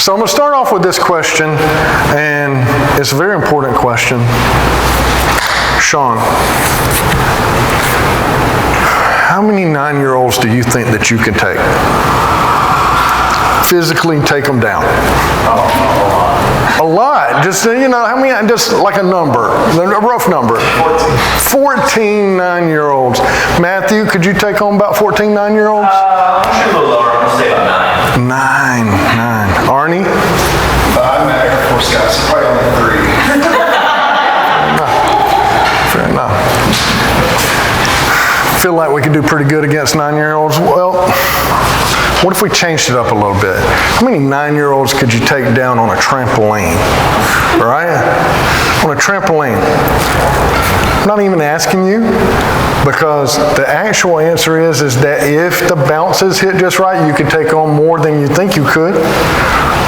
So I'm going to start off with this question, and it's a very important question. Sean, how many 9-year-olds do you think that you can take? Physically take them down? A lot. Just, how many, just like a number, a rough number. 14 9-year-olds. Matthew, could you take on about 14 9-year-olds? I'm sure a little lower. I'm going to say about 9. 9. Arnie? I'm at Air Force guy, so probably only 3. Fair enough. Feel like we could do pretty good against 9-year-olds? Well, what if we changed it up a little bit? How many 9-year-olds could you take down on a trampoline? Right? On a trampoline. I'm not even asking you, because the actual answer is that if the bounces hit just right, you could take on more than you think you could.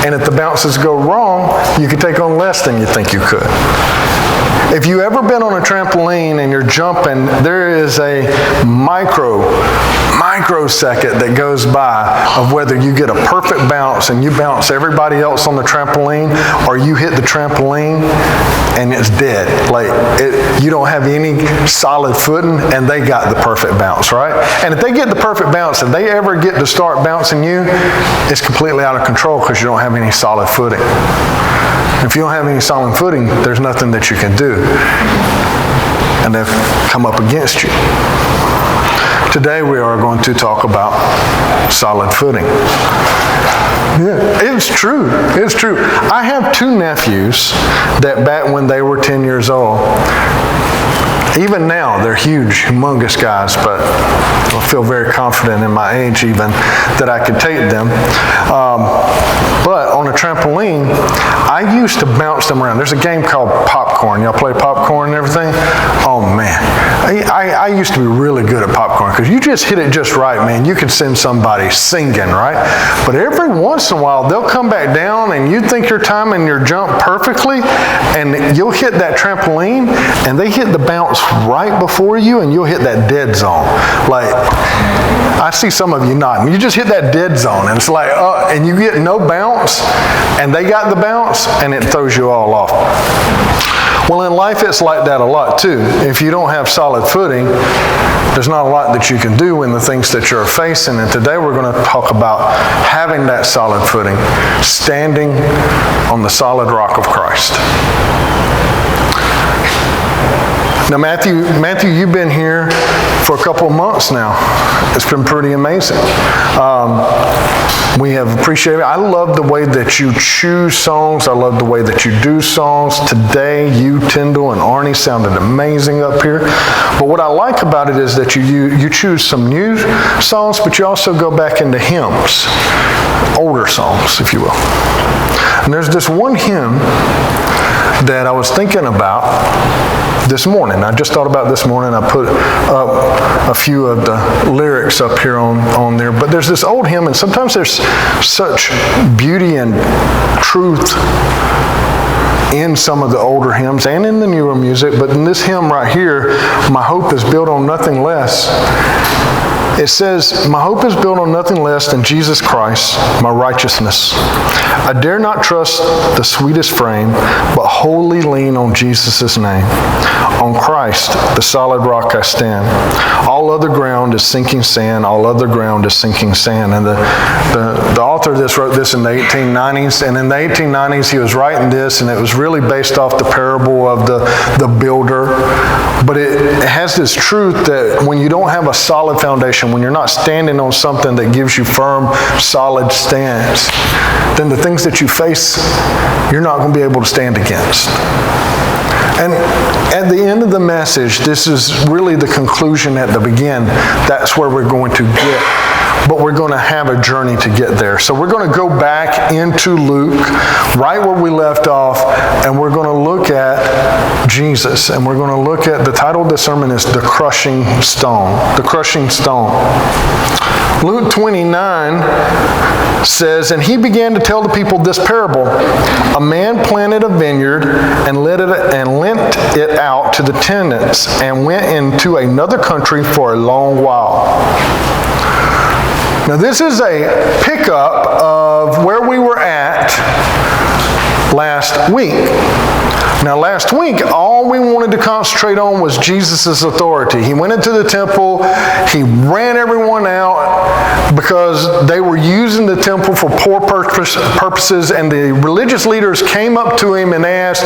And if the bounces go wrong, you could take on less than you think you could. If you've ever been on a trampoline and you're jumping, there is a microsecond that goes by of whether you get a perfect bounce and you bounce everybody else on the trampoline, or you hit the trampoline and it's dead. You don't have any solid footing, and they got the perfect bounce, right? And if they get the perfect bounce, if they ever get to start bouncing you, it's completely out of control because you don't have any solid footing. If you don't have any solid footing, there's nothing that you can do. And they've come up against you. Today we are going to talk about solid footing. Yeah, it's true. It's true. I have 2 nephews that back when they were 10 years old, even now, they're huge, humongous guys, but I feel very confident in my age even that I could take them. But on a trampoline, I used to bounce them around. There's a game called popcorn. Y'all play popcorn and everything? Oh, man. I used to be really good at popcorn because you just hit it just right, man. You could send somebody singing, right? But every once in a while, they'll come back down and you think you're timing your jump perfectly, and you'll hit that trampoline and they hit the bounce right before you, and you'll hit that dead zone. I see some of you nodding. You just hit that dead zone, and it's and you get no bounce, and they got the bounce, and it throws you all off. Well, in life, it's like that a lot, too. If you don't have solid footing, there's not a lot that you can do in the things that you're facing. And today we're going to talk about having that solid footing, standing on the solid rock of Christ. Now, Matthew, you've been here for a couple of months now. It's been pretty amazing. We have appreciated it. I love the way that you choose songs. I love the way that you do songs. Today, you, Tyndall, and Arnie sounded amazing up here. But what I like about it is that you choose some new songs, but you also go back into hymns, older songs, if you will. And there's this one hymn that I was thinking about this morning. I just thought about this morning. I put up a few of the lyrics up here on there. But there's this old hymn, and sometimes there's such beauty and truth in some of the older hymns and in the newer music. But in this hymn right here, My Hope is Built on Nothing Less. It says, my hope is built on nothing less than Jesus Christ, my righteousness. I dare not trust the sweetest frame, but wholly lean on Jesus' name. On Christ, the solid rock I stand. All other ground is sinking sand. All other ground is sinking sand. And the author of this wrote this in the 1890s. And in the 1890s, he was writing this, and it was really based off the parable of the builder. But it has this truth that when you don't have a solid foundation, when you're not standing on something that gives you firm, solid stance, then the things that you face, you're not going to be able to stand against. And at the end of the message, this is really the conclusion at the beginning. That's where we're going to get. But we're going to have a journey to get there. So we're going to go back into Luke, right where we left off, and we're going to look at Jesus. And we're going to look at, the title of the sermon is The Crushing Stone. The Crushing Stone. Luke 29 says, and he began to tell the people this parable. A man planted a vineyard and lent it out to the tenants and went into another country for a long while. Now this is a pickup of where we were at last week. Now, last week, all we wanted to concentrate on was Jesus' authority. He went into the temple, he ran everyone out because they were using the temple for poor purposes, and the religious leaders came up to him and asked,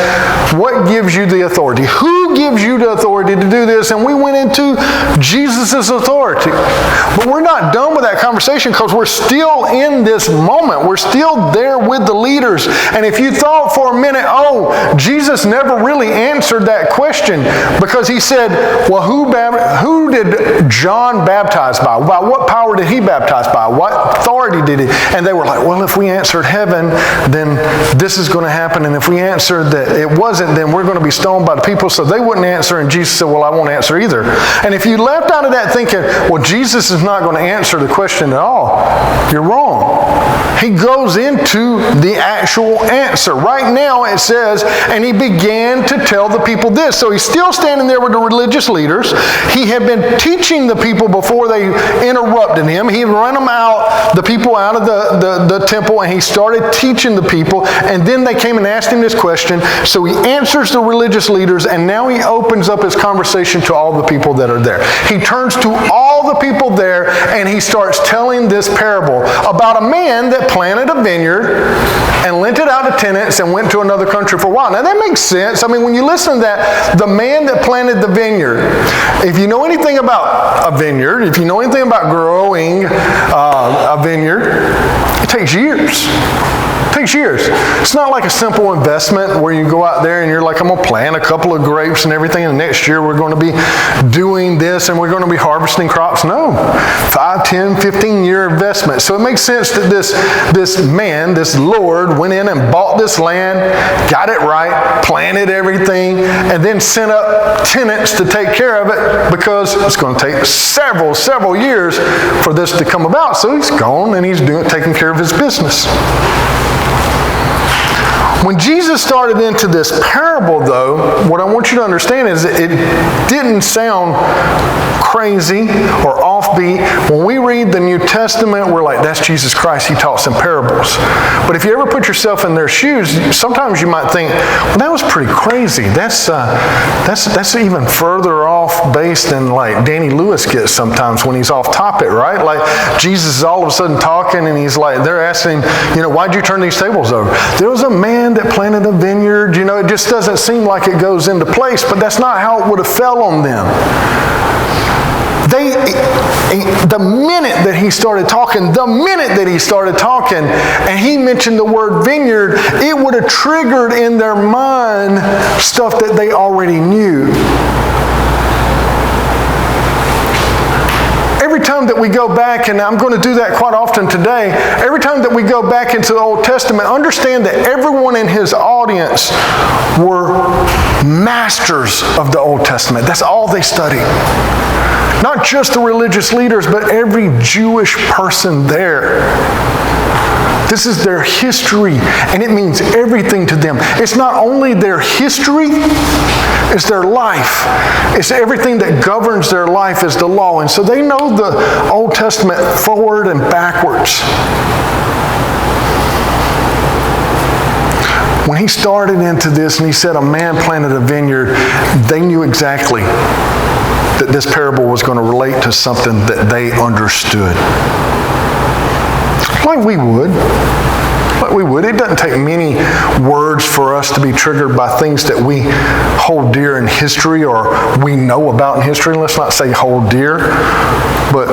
what gives you the authority? Who gives you the authority to do this? And we went into Jesus' authority. But we're not done with that conversation because we're still in this moment. We're still there with the leaders. And if you thought for a minute, oh, Jesus never really answered that question because he said, well, who did John baptize by? By what power did he baptize by? What authority did he? And they were like, well, if we answered heaven, then this is going to happen. And if we answered that it wasn't, then we're going to be stoned by the people. So they wouldn't answer. And Jesus said, well, I won't answer either. And if you left out of that thinking, well, Jesus is not going to answer the question at all, you're wrong. He goes into the actual answer. Right now it says, and he began to tell the people this. So he's still standing there with the religious leaders. He had been teaching the people before they interrupted him. He had run the people out of the temple, and he started teaching the people. And then they came and asked him this question. So he answers the religious leaders, and now he opens up his conversation to all the people that are there. He turns to all the people there, and he starts telling this parable about a man that planted a vineyard and lent it out to tenants and went to another country for a while. Now that makes sense. I mean, when you listen to that, the man that planted the vineyard, if you know anything about a vineyard, if you know anything about growing a vineyard, it takes years. It takes years. It's not like a simple investment where you go out there and you're like, I'm going to plant a couple of grapes and everything, and next year we're going to be doing this and we're going to be harvesting crops. No. 5, 10, 15-year investment. So it makes sense that this man, this Lord, went in and bought this land, got it right, planted everything, and then sent up tenants to take care of it because it's going to take several years for this to come about. So he's gone and he's taking care of his business. When Jesus started into this parable, though, what I want you to understand is that it didn't sound crazy or offbeat. When we read the New Testament, we're like, that's Jesus Christ. He talks in parables. But if you ever put yourself in their shoes, sometimes you might think, well, that was pretty crazy. That's even further off base than like Danny Lewis gets sometimes when he's off topic, right? Like Jesus is all of a sudden talking and he's like, they're asking him, why'd you turn these tables over? There was a man that planted a vineyard. It just doesn't seem like it goes into place, but that's not how it would have fell on them. The minute that he started talking, and he mentioned the word vineyard, it would have triggered in their mind stuff that they already knew. Every time that we go back, and I'm going to do that quite often today, every time that we go back into the Old Testament, understand that everyone in his audience were masters of the Old Testament. That's all they studied. Not just the religious leaders, but every Jewish person there. This is their history, and it means everything to them. It's not only their history, it's their life. It's everything that governs their life is the law. And so they know the Old Testament forward and backwards. When he started into this and he said a man planted a vineyard, they knew exactly that this parable was going to relate to something that they understood. Like we would. It doesn't take many words for us to be triggered by things that we hold dear in history or we know about in history. Let's not say hold dear. But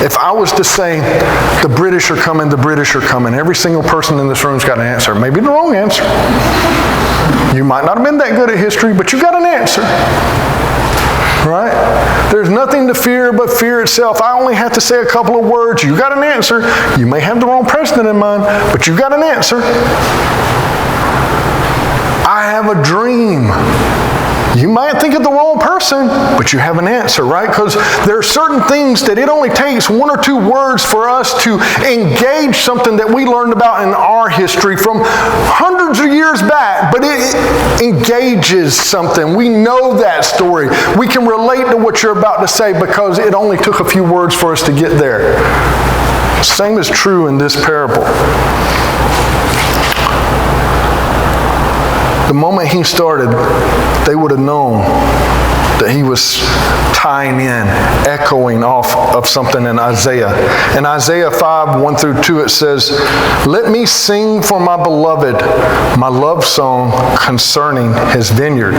if I was to say, the British are coming, every single person in this room's got an answer. Maybe the wrong answer. You might not have been that good at history, but you got an answer. Right? There's nothing to fear but fear itself. I only have to say a couple of words. You got an answer. You may have the wrong president in mind, but you got an answer. I have a dream. You might think of the wrong person, but you have an answer, right? Because there are certain things that it only takes 1 or 2 words for us to engage something that we learned about in our history from hundreds of years back, but it engages something. We know that story. We can relate to what you're about to say because it only took a few words for us to get there. Same is true in this parable. the moment he started, they would have known that he was tying in, echoing off of something in Isaiah. In Isaiah 5, 1 through 2, it says, "Let me sing for my beloved my love song concerning his vineyard.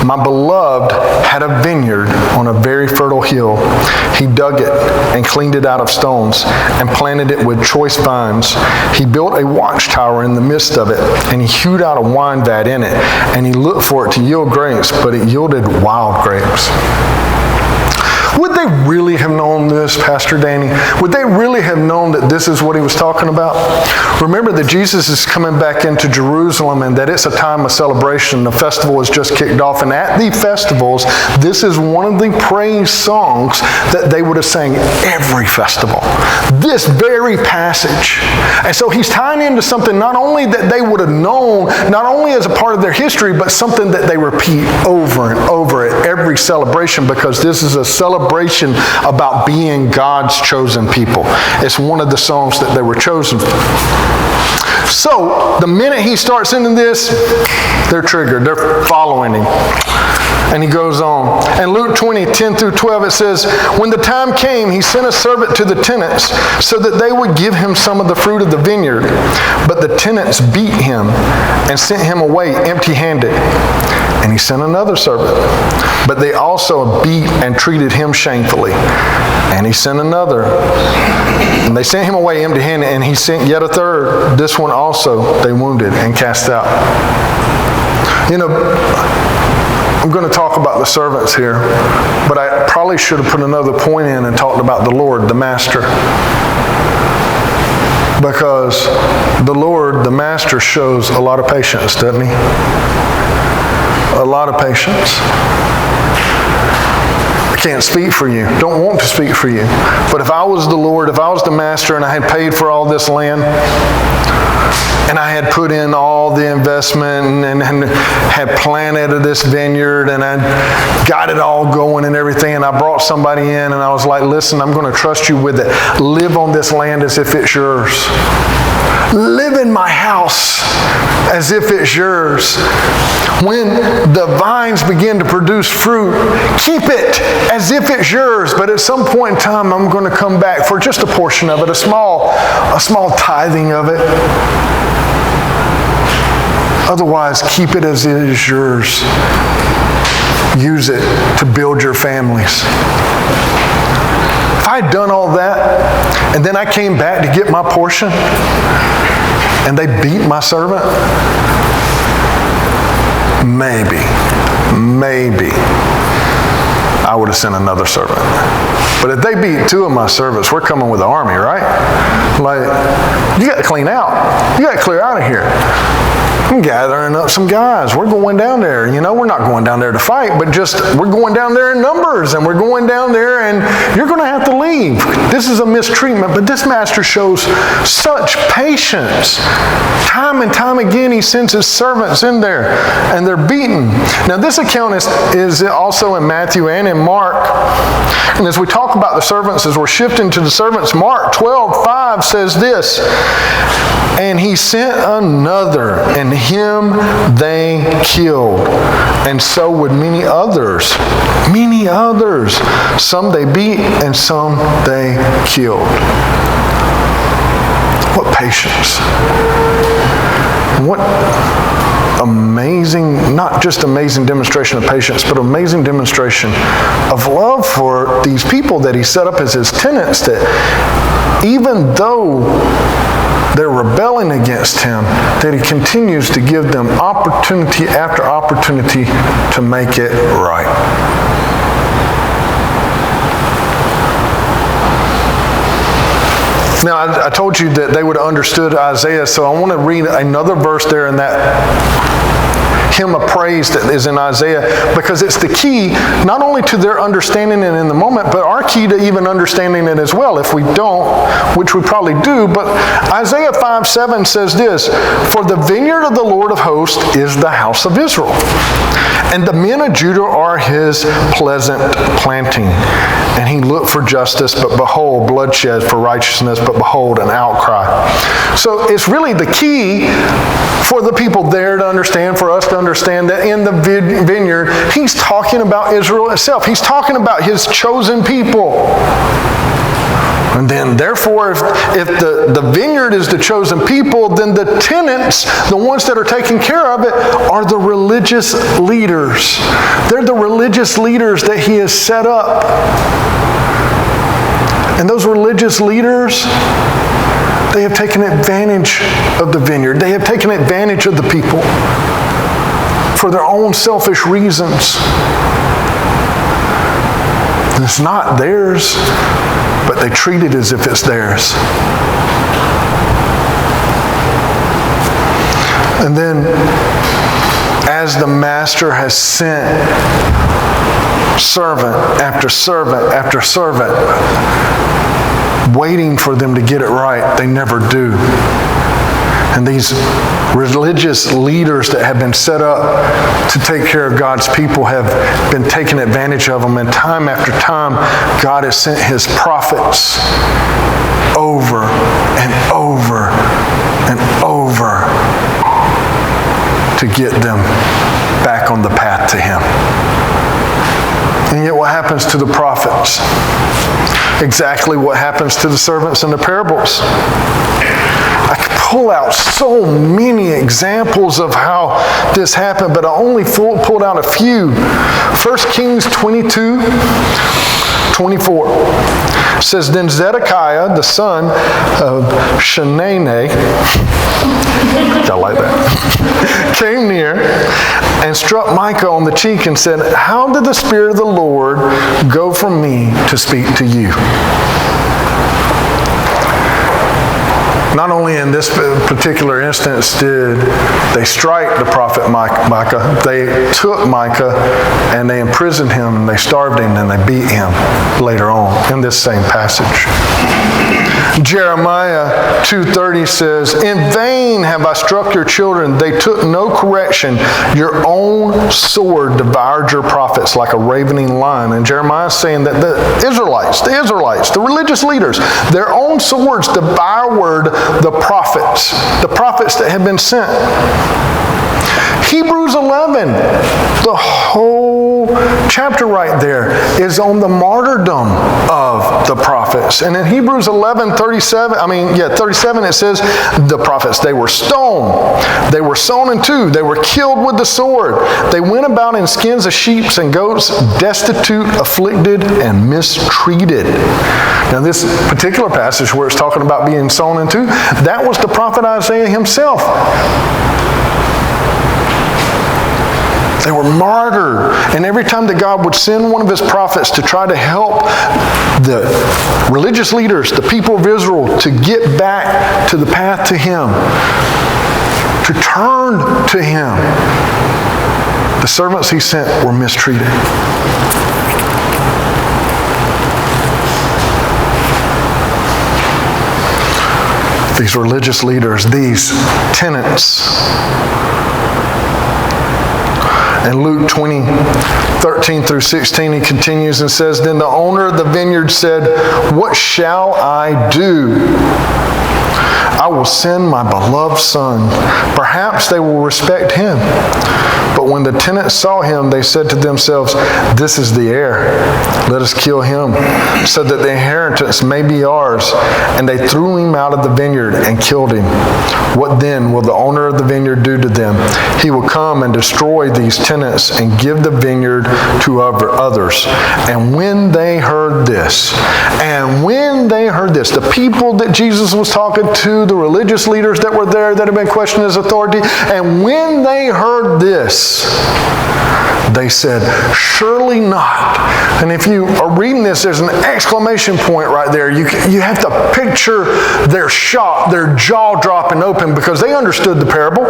My beloved had a vineyard on a very fertile hill. He dug it and cleaned it out of stones and planted it with choice vines. He built a watchtower in the midst of it, and he hewed out a wine vat in it, and he looked for it to yield grapes, but it yielded wild grapes." Would they really have known this, Pastor Danny? Would they really have known that this is what he was talking about? Remember that Jesus is coming back into Jerusalem and that it's a time of celebration. The festival has just kicked off. And at the festivals, this is one of the praise songs that they would have sang every festival. This very passage. And so he's tying into something not only that they would have known, not only as a part of their history, but something that they repeat over and over at every celebration, because this is a celebration about being God's chosen people. It's one of the songs that they were chosen for. So, the minute he starts into this, they're triggered. They're following him. And he goes on. In Luke 20, 10 through 12, it says, "When the time came, he sent a servant to the tenants so that they would give him some of the fruit of the vineyard. But the tenants beat him and sent him away empty-handed. And he sent another servant. But they also beat and treated him shamefully. And he sent another. And they sent him away empty-handed. And he sent yet a third. This one also they wounded and cast out." You know, I'm going to talk about the servants here, but I probably should have put another point in and talked about the Lord, the Master. Because the Lord, the Master, shows a lot of patience, doesn't he? A lot of patience. I can't speak for you. Don't want to speak for you. But if I was the Lord, if I was the Master and I had paid for all this land, and I had put in all the investment and had planted this vineyard and I got it all going and everything, and I brought somebody in and I was like, "Listen, I'm going to trust you with it. Live on this land as if it's yours. Live in my house as if it's yours. When the vines begin to produce fruit, keep it as if it's yours. But at some point in time, I'm going to come back for just a portion of it, a small tithing of it. Otherwise, keep it as it is yours. Use it to build your families." If I had done all that, and then I came back to get my portion, and they beat my servant, maybe I would have sent another servant. But if they beat two of my servants, we're coming with the army, right? Like, you got to clean out. You got to clear out of here. I'm gathering up some guys. We're going down there. You know, we're not going down there to fight, but just we're going down there in numbers, and we're going down there, and you're going to have to leave. This is a mistreatment, but this master shows such patience. Time and time again, he sends his servants in there, and they're beaten. Now, this account is also in Matthew and in Mark. And as we talk about the servants, as we're shifting to the servants, Mark 12:5 says this, "And he sent another, and him they killed. And so would many others. Many others. Some they beat, and some they killed." What patience. What amazing, not just amazing demonstration of patience, but amazing demonstration of love for these people that he set up as his tenants, that even though they're rebelling against him, that he continues to give them opportunity after opportunity to make it right. Now, I told you that they would have understood Isaiah, so I want to read another verse there in that hymn of praise that is in Isaiah, because it's the key not only to their understanding it in the moment, but our key to even understanding it as well. If we don't, which we probably do, but Isaiah 5:7 says this, "For the vineyard of the Lord of hosts is the house of Israel, and the men of Judah are his pleasant planting. And he looked for justice, but behold, bloodshed, for righteousness, but behold, an outcry." So it's really the key for the people there to understand, for us to understand that in the vineyard, he's talking about Israel itself. He's talking about his chosen people. And then, therefore, if the vineyard is the chosen people, then the tenants, the ones that are taking care of it, are the religious leaders. They're the religious leaders that he has set up. And those religious leaders, they have taken advantage of the vineyard. They have taken advantage of the people for their own selfish reasons. And it's not theirs, but they treat it as if it's theirs. And then, as the master has sent servant after servant after servant, waiting for them to get it right, they never do. And these religious leaders that have been set up to take care of God's people have been taking advantage of them. And time after time, God has sent his prophets over and over and over to get them back on the path to him. And yet what happens to the prophets? Exactly what happens to the servants in the parables. I could pull out so many examples of how this happened, but I only pulled out a few. 1 Kings 22:24 says, Then Zedekiah, the son of Shanaanah, I like that, came near and struck Micah on the cheek and said, How did the Spirit of the Lord go from me to speak to you? Not only in this particular instance did they strike the prophet Micah, they took Micah and they imprisoned him and they starved him and they beat him later on in this same passage. Jeremiah 2:30 says, In vain have I struck your children. They took no correction. Your own sword devoured your prophets like a ravening lion. And Jeremiah is saying that the Israelites, the religious leaders, their own swords devoured the prophets that had been sent. Hebrews 11, the whole chapter right there is on the martyrdom of the prophets. And in Hebrews 37, it says the prophets, they were stoned. They were sawn in two. They were killed with the sword. They went about in skins of sheep and goats, destitute, afflicted, and mistreated. Now this particular passage where it's talking about being sawn in two, that was the prophet Isaiah himself. They were martyred. And every time that God would send one of his prophets to try to help the religious leaders, the people of Israel, to get back to the path to him, to turn to him, the servants he sent were mistreated. These religious leaders, these tenants. In Luke 20:13-16, he continues and says, Then the owner of the vineyard said, What shall I do? I will send my beloved son. Perhaps they will respect him. But when the tenants saw him, they said to themselves, This is the heir. Let us kill him, so that the inheritance may be ours. And they threw him out of the vineyard and killed him. What then will the owner of the vineyard do to them? He will come and destroy these tenants and give the vineyard to others. And when they heard this, the people that Jesus was talking to, the religious leaders that were there that had been questioning his authority, and when they heard this, they said, Surely not. And if you are reading this, there's an exclamation point right there. You have to picture their shock, their jaw dropping open, because they understood the parable.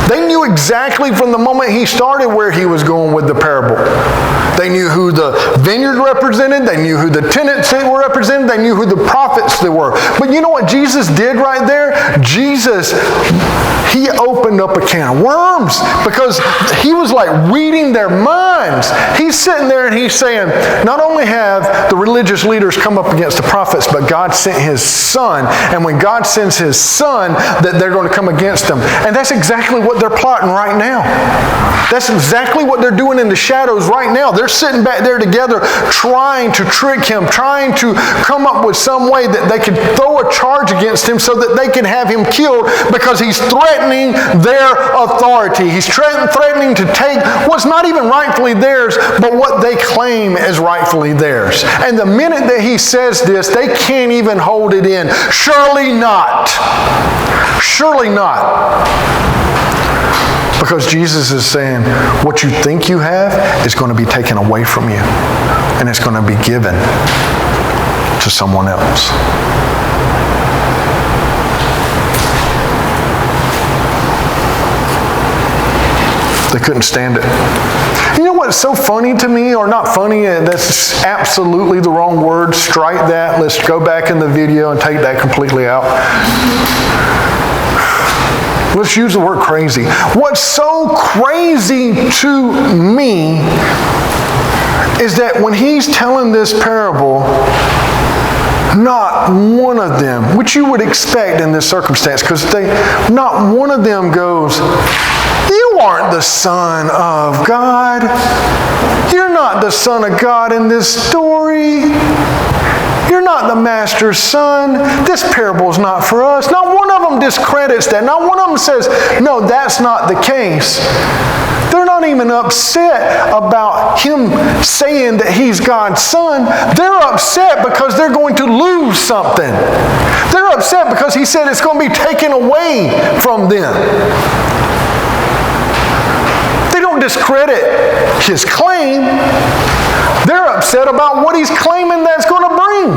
They knew exactly from the moment he started where he was going with the parable. They knew who the vineyard represented. They knew who the tenants were represented. They knew who the prophets they were. But you know what Jesus did right there? Jesus he opened up a can of worms because he was like reading their minds. He's sitting there and he's saying, not only have the religious leaders come up against the prophets, but God sent his son. And when God sends his son, that they're going to come against them. And that's exactly what they're plotting right now. That's exactly what they're doing in the shadows right now. They're sitting back there together trying to trick him, trying to come up with some way that they could throw a charge against him so that they can have him killed, because he's threatening their authority. He's threatening to take what's not even rightfully theirs, but what they claim is rightfully theirs. And the minute that he says this, they can't even hold it in. Surely not. Surely not. Because Jesus is saying, what you think you have is going to be taken away from you. And it's going to be given to someone else. They couldn't stand it. You know what's so funny to me, or not funny, that's absolutely the wrong word. Strike that. Let's go back in the video and take that completely out. Let's use the word crazy. What's so crazy to me is that when he's telling this parable, not one of them, which you would expect in this circumstance, because not one of them goes, you aren't the Son of God. You're not the Son of God in this story. You're not the Master's son. This parable is not for us. Not one of them discredits that. Not one of them says, no, that's not the case. They're not even upset about him saying that he's God's son. They're upset because they're going to lose something. They're upset because he said it's going to be taken away from them. They don't discredit his claim. They're upset about what he's claiming that's going to bring.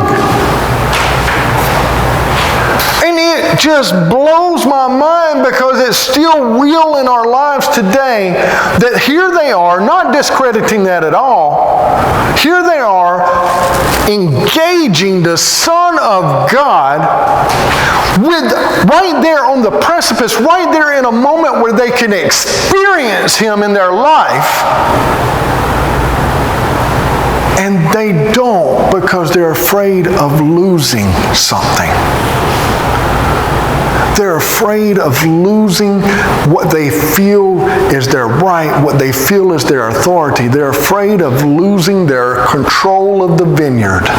And it just blows my mind, because it's still real in our lives today, that here they are, not discrediting that at all. Here they are engaging the Son of God with right there on the precipice, right there in a moment where they can experience him in their life. And they don't, because they're afraid of losing something. They're afraid of losing what they feel is their right, what they feel is their authority. They're afraid of losing their control of the vineyard.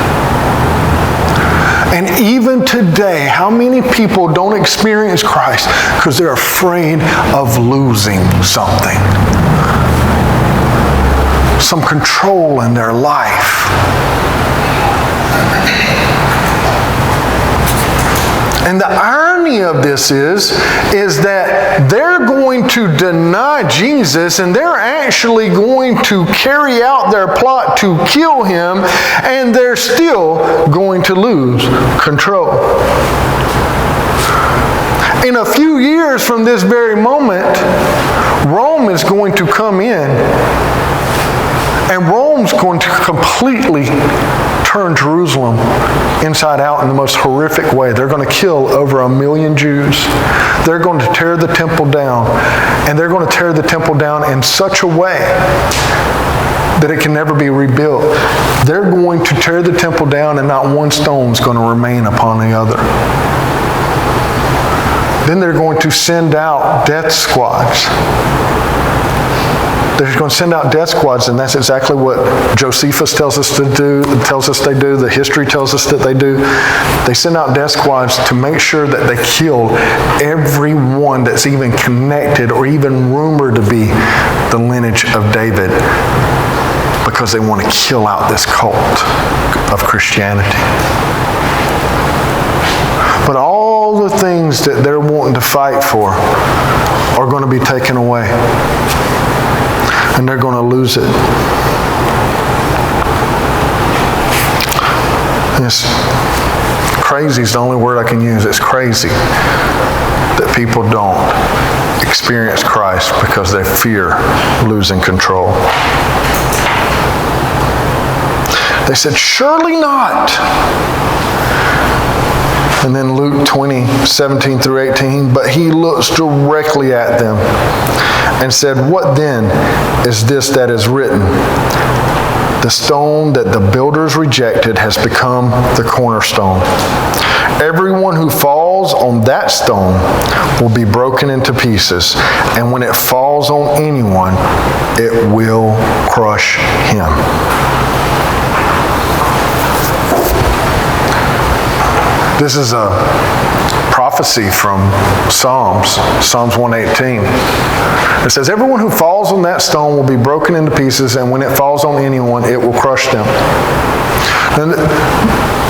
And even today, how many people don't experience Christ because they're afraid of losing something? Some control in their life. And the irony of this is that they're going to deny Jesus, and they're actually going to carry out their plot to kill him, and they're still going to lose control. In a few years from this very moment, Rome is going to come in, and Rome's going to completely turn Jerusalem inside out in the most horrific way. They're going to kill over 1 million Jews. They're going to tear the temple down. And they're going to tear the temple down in such a way that it can never be rebuilt. They're going to tear the temple down, and not one stone is going to remain upon the other. Then they're going to send out death squads. They're going to send out death squads, and that's exactly what Josephus tells us to do, tells us they do, the history tells us that they do. They send out death squads to make sure that they kill everyone that's even connected or even rumored to be the lineage of David, because they want to kill out this cult of Christianity. But all the things that they're wanting to fight for are going to be taken away. And they're going to lose it. It's crazy is the only word I can use. It's crazy that people don't experience Christ because they fear losing control. They said, surely not. And then Luke 20:17 through 18, but he looks directly at them and said, what then is this that is written? The stone that the builders rejected has become the cornerstone. Everyone who falls on that stone will be broken into pieces, and when it falls on anyone, it will crush him. This is a prophecy from Psalms 118. It says, everyone who falls on that stone will be broken into pieces, and when it falls on anyone, it will crush them. And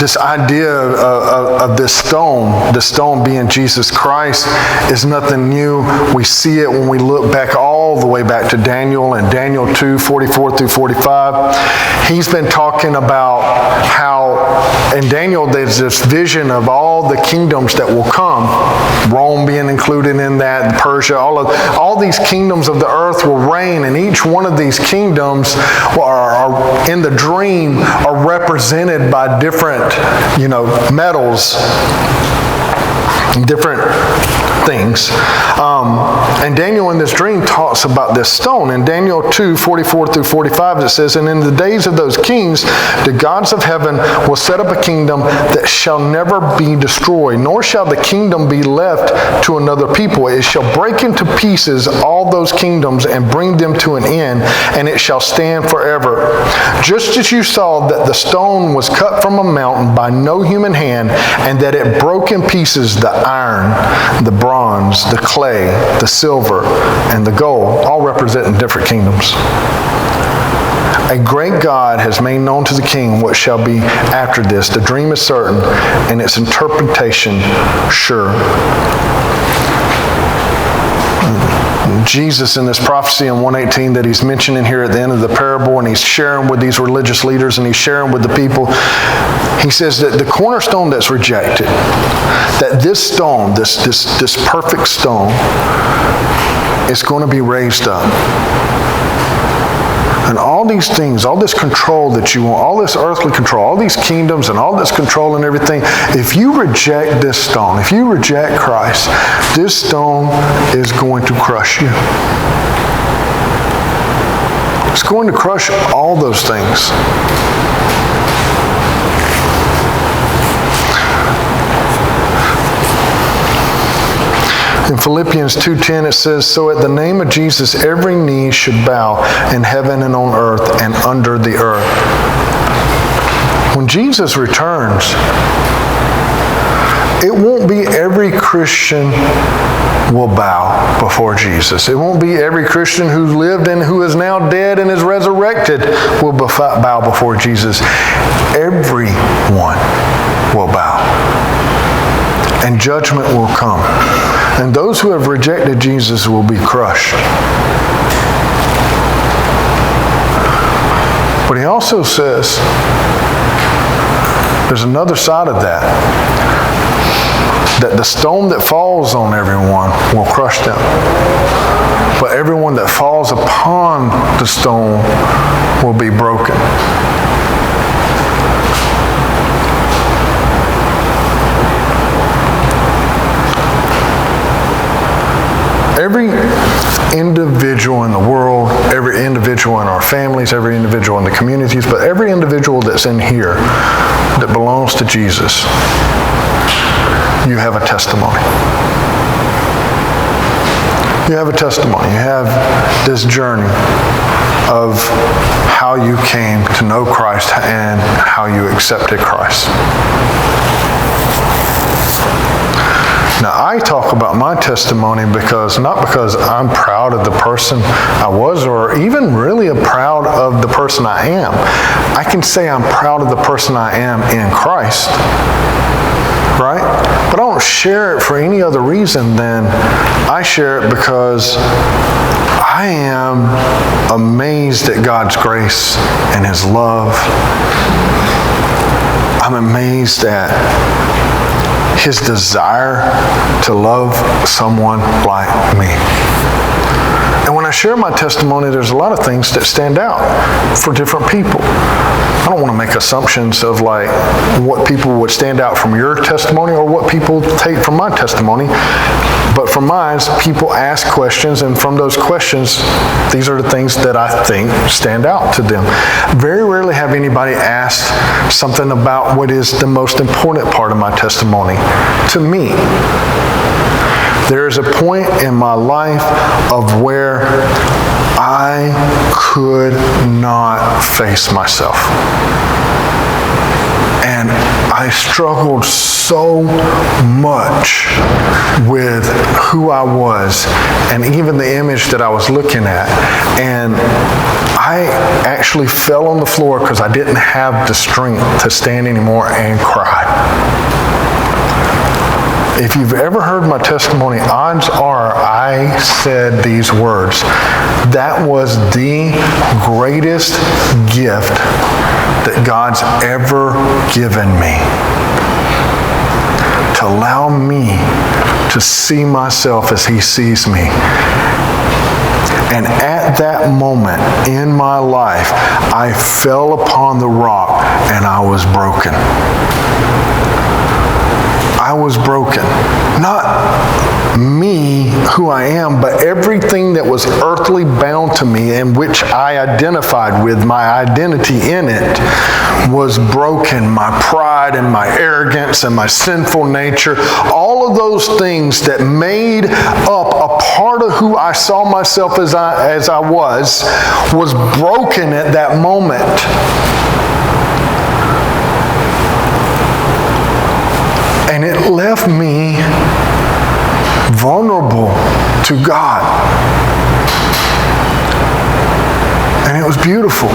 this idea of this stone being Jesus Christ, is nothing new. We see it when we look back all the way back to Daniel and Daniel 2:44 through 45. He's been talking about how in Daniel there's this vision of all the kingdoms that will come, Rome being included in that, Persia, all these kingdoms of the earth will reign, and each one of these kingdoms are in the dream are represented by different, metals, different things. And Daniel in this dream talks about this stone. In Daniel 2:44 through 45, it says, and in the days of those kings, the gods of heaven will set up a kingdom that shall never be destroyed, nor shall the kingdom be left to another people. It shall break into pieces all those kingdoms and bring them to an end, and it shall stand forever. Just as you saw that the stone was cut from a mountain by no human hand, and that it broke in pieces the iron, the bronze, the clay, the silver, and the gold, all representing different kingdoms. A great God has made known to the king what shall be after this. The dream is certain, and its interpretation sure. Jesus in this prophecy in 118 that he's mentioning here at the end of the parable, and he's sharing with these religious leaders and he's sharing with the people, he says that the cornerstone that's rejected, that this stone, this perfect stone, is going to be raised up. And all these things, all this control that you want, all this earthly control, all these kingdoms and all this control and everything, if you reject this stone, if you reject Christ, this stone is going to crush you. It's going to crush all those things. In Philippians 2:10 it says, so at the name of Jesus every knee should bow in heaven and on earth and under the earth. When Jesus returns, it won't be every Christian will bow before Jesus. It won't be every Christian who lived and who is now dead and is resurrected will bow before Jesus. Everyone will bow. And judgment will come. And those who have rejected Jesus will be crushed. But he also says, there's another side of that. That the stone that falls on everyone will crush them. But everyone that falls upon the stone will be broken. Every individual in the world, every individual in our families, every individual in the communities, but every individual that's in here that belongs to Jesus, you have a testimony. You have a testimony. You have this journey of how you came to know Christ and how you accepted Christ. Now, I talk about my testimony not because I'm proud of the person I was or even really proud of the person I am. I can say I'm proud of the person I am in Christ, right? But I don't share it for any other reason than I share it because I am amazed at God's grace and His love. I'm amazed at His desire to love someone like me. And when I share my testimony, there's a lot of things that stand out for different people. I don't want to make assumptions of like what people would stand out from your testimony or what people take from my testimony. But from mine, people ask questions, and from those questions, these are the things that I think stand out to them. Very rarely have anybody asked something about what is the most important part of my testimony to me. There is a point in my life of where I could not face myself. And I struggled so much with who I was and even the image that I was looking at. And I actually fell on the floor because I didn't have the strength to stand anymore and cry. If you've ever heard my testimony, odds are I said these words. That was the greatest gift that God's ever given me. To allow me to see myself as He sees me. And at that moment in my life, I fell upon the rock and I was broken. I was broken. Not me, who I am, but everything that was earthly bound to me and which I identified with, my identity in it, was broken. My pride and my arrogance and my sinful nature, all of those things that made up a part of who I saw myself as I was broken at that moment. And it left me vulnerable to God. And it was beautiful.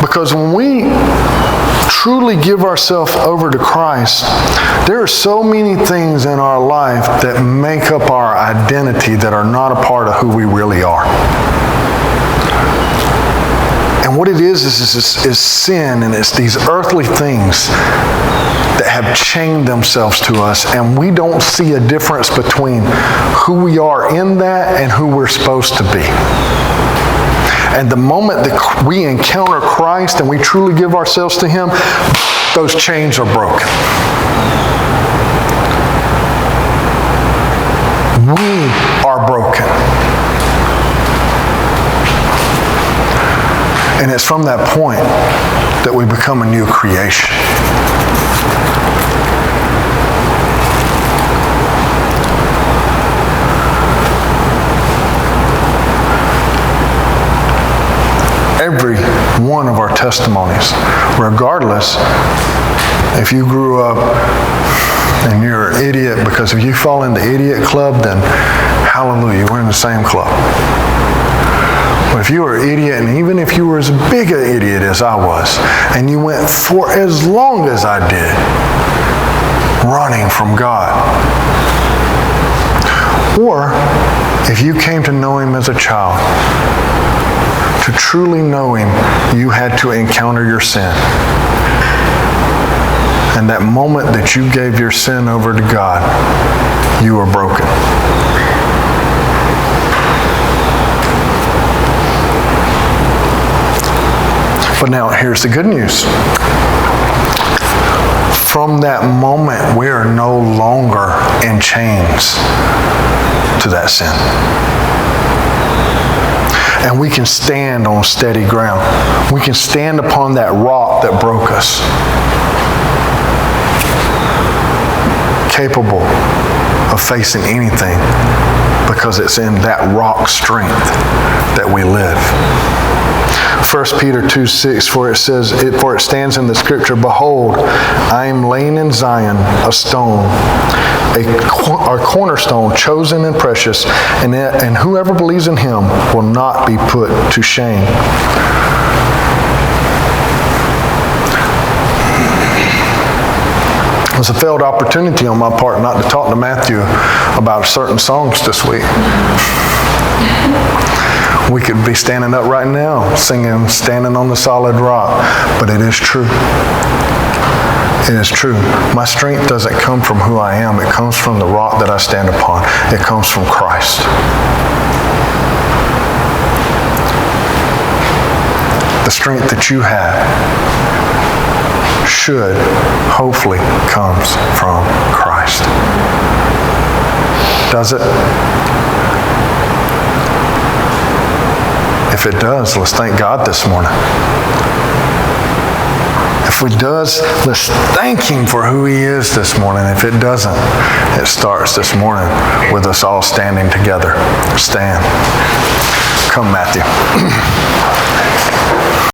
Because when we truly give ourselves over to Christ, there are so many things in our life that make up our identity that are not a part of who we really are. And what it is sin, and it's these earthly things that have chained themselves to us, and we don't see a difference between who we are in that and who we're supposed to be. And the moment that we encounter Christ and we truly give ourselves to Him, those chains are broken. We are broken. And it's from that point that we become a new creation. Every one of our testimonies, regardless if you grew up and you're an idiot, because if you fall in the idiot club, then hallelujah, we're in the same club. But if you were an idiot, and even if you were as big an idiot as I was, and you went for as long as I did, running from God, or if you came to know Him as a child, to truly know Him, you had to encounter your sin. And that moment that you gave your sin over to God, you were broken. But now here's the good news. From that moment, we are no longer in chains to that sin. And we can stand on steady ground. We can stand upon that rock that broke us. Capable of facing anything because it's in that rock strength that we live. 1 Peter 2:6, for it stands in the scripture, behold, I am laying in Zion a stone, a cornerstone, chosen and precious, and whoever believes in Him will not be put to shame. It was a failed opportunity on my part not to talk to Matthew about certain songs this week. We could be standing up right now singing Standing on the Solid Rock, but it is true. It is true. My strength doesn't come from who I am. It comes from the rock that I stand upon. It comes from Christ. The strength that you have should, hopefully, comes from Christ. Does it? If it does, let's thank God this morning. If it does, let's thank Him for who He is this morning. If it doesn't, it starts this morning with us all standing together. Stand. Come, Matthew.